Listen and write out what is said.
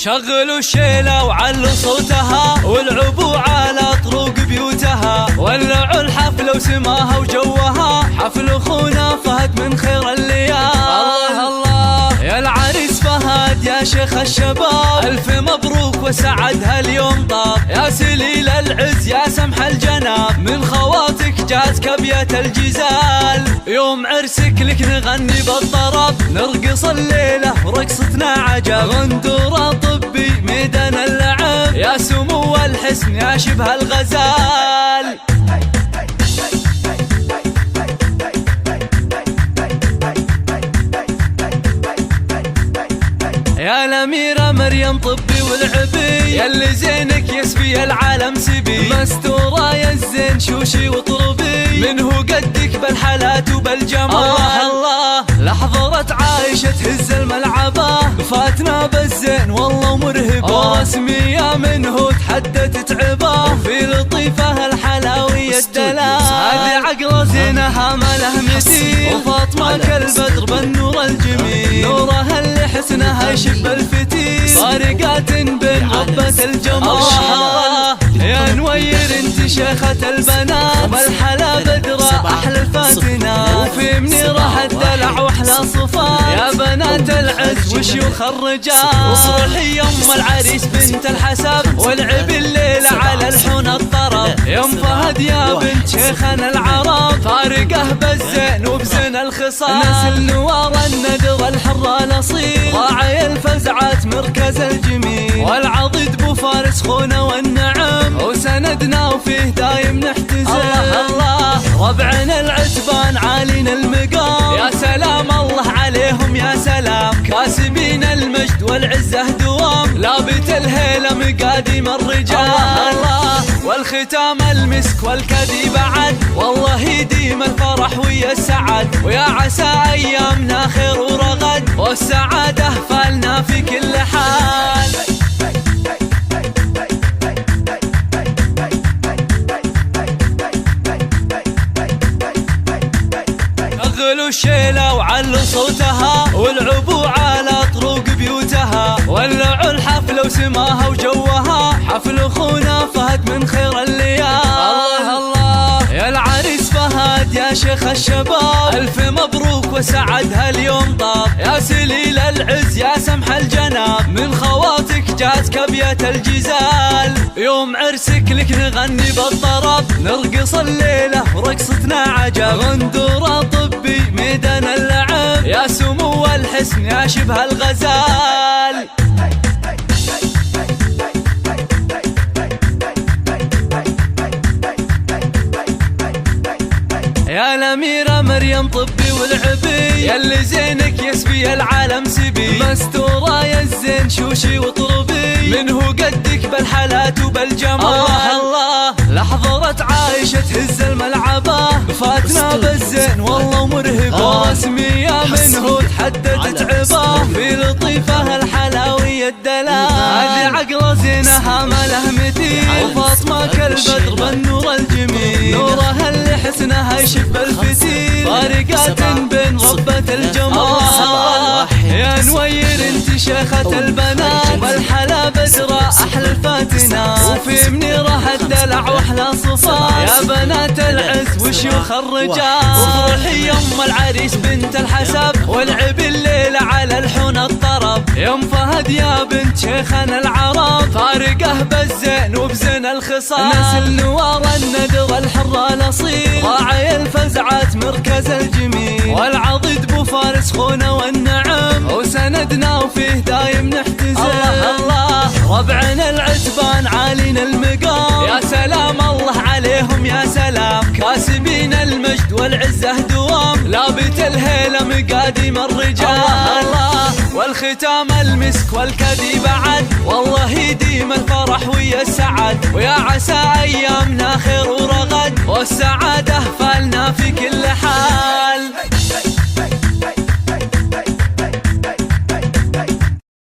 شغلوا الشيلة وعلوا صوتها والعبوا على طروق بيوتها، ولعوا الحفلة وسماها وجوها، حفل اخونا فهد من خير الليال. الله الله يا العريس فهد يا شيخ الشباب، الف مبروك وسعد هاليوم طاب، يا سليل العز يا سمح الجناب، من خواتك جات كبية الجزال، يوم عرسك لك نغني بالطرب، نرقص الليلة ورقصتنا عجب، غندورة طبي ميدان اللعب، يا سمو الحسن يا شبه الغزال. يا الأميرة مريم طبي والعبي، ياللي زينك يسبي العالم سبي، مستورة يا الزين شوشي وطربي، منه قدك بالحالات وبالجمال. الله الله لحظة عايشة تهز الملعبة، فاتنا بالزين والله مرهبة، رسمية منه تحدى تتعبه، في لطيفة الحلاوية الدلال، هذه عقلة زينها ما له مثيل، وفاطمة كالبدر بالنور الجميل، نورها اللي حسنها يشب الفتيل، طارقات بين غبة الجمال. يا نوير انت شيخة البنات، بالحلا بدرة احلى الفاتنات، وفي منيرة الدلع واحلى صفات، يا بنات العز وشيوخ الرجال، صلحي يم العريس بنت الحسب، والعبي الليلة على الحون الطرب، يم فهد يا بنت شيخنا العرب، فارقه بالزين وبزين الخصال، نسل نوار الندر الحر الاصيل، راعي الفزعات مركز الجميل، والعضيد بو فارس خونا والنعم، وسندنا وفيه دايم نحتزم. الله الله ربعنا العتبان عالين المقام، يا سلام الله عليهم يا سلام، كاسبين المجد والعزة دوام، لابت الهيلة مقاديم الرجال. الله الله والختام المسك والكدي بعد، والله يديم الفرح ويا السعد، ويا عسى ايامنا خير ورغد، والسعادة فالنا في كل حال. شغلوا الشيلة وعلوا صوتها والعبوا على طروق بيوتها، ولعوا الحفلة وسماها وجوها، حفل اخونا فهد من خير الليال. الله الله يا العريس فهد يا شيخ الشباب، الف مبروك وسعد هاليوم طاب، يا سليل العز يا سمح الجناب، من خواتك جات كبية الجزال، يوم عرسك لك نغني بالطرب، نرقص الليلة ورقصتنا عجب، غندورة طبي ميدان اللعب، يا سمو الحسن يا شبه الغزال. يا الأميرة مريم طبي والعبي، ياللي زينك يسبي العالم سبي، مستورة يا الزين شوشي وطربي، منه قدك بالحالات وبالجمال. الله الله لحظة عايشة تهز الملعبة، فاتنا بالزين والله مرهبة، رسمية منه تحدى تتعبه، في لطيفة الحلاوية الدلال، هذه عقلة زينها ما له مثيل، وفاطمة كالبدر بالنور الجميل، نورها اللي حسنها يشب الفتيل، طارقات بين غبة الجمال. يا نوير انت شيخة البنات، بالحلا بدرة احلى الفاتنات، وفي منيرة الدلع واحلى صفات، يا بنات العز وشيوخ الرجال، صلحي يم العريس بنت الحسب، والعبي الليلة على الحون الطرب، يم فهد يا بنت شيخنا العرب، فارقه بالزين وبزين الخصال، نسل نوار الندر الحر الاصيل، راعي الفزعات مركز الجميل، والعضيد بو فارس خونا والنعم، وسندنا وفيه دايم نحتزم. الله الله ربعنا العتبان عالين المقام، يا سلام الله عليهم يا سلام، كاسبين المجد والعزة دوام، لابت الهيلة مقاديم الرجال. الله الله والختام المسك والكدي بعد، والله يديم الفرح ويا السعد، ويا عسى ايامنا خير ورغد، والسعادة فالنا في كل حال.